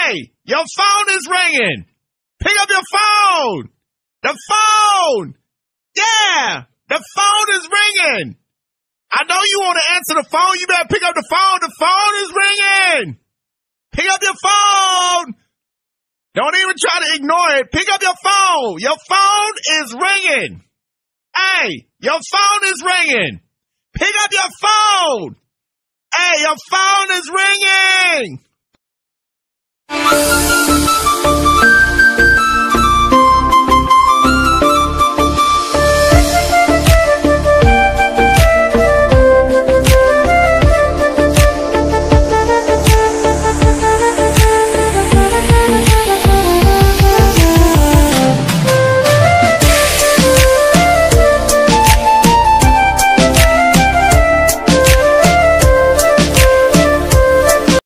Hey, your phone is ringing. Pick up your phone. The phone. Yeah, the phone is ringing. I know you want to answer the phone. You better pick up the phone. The phone is ringing. Pick up your phone. Don't even try to ignore it. Pick up your phone. Your phone is ringing. Hey, your phone is ringing. Pick up your phone. Hey, your phone is ringing.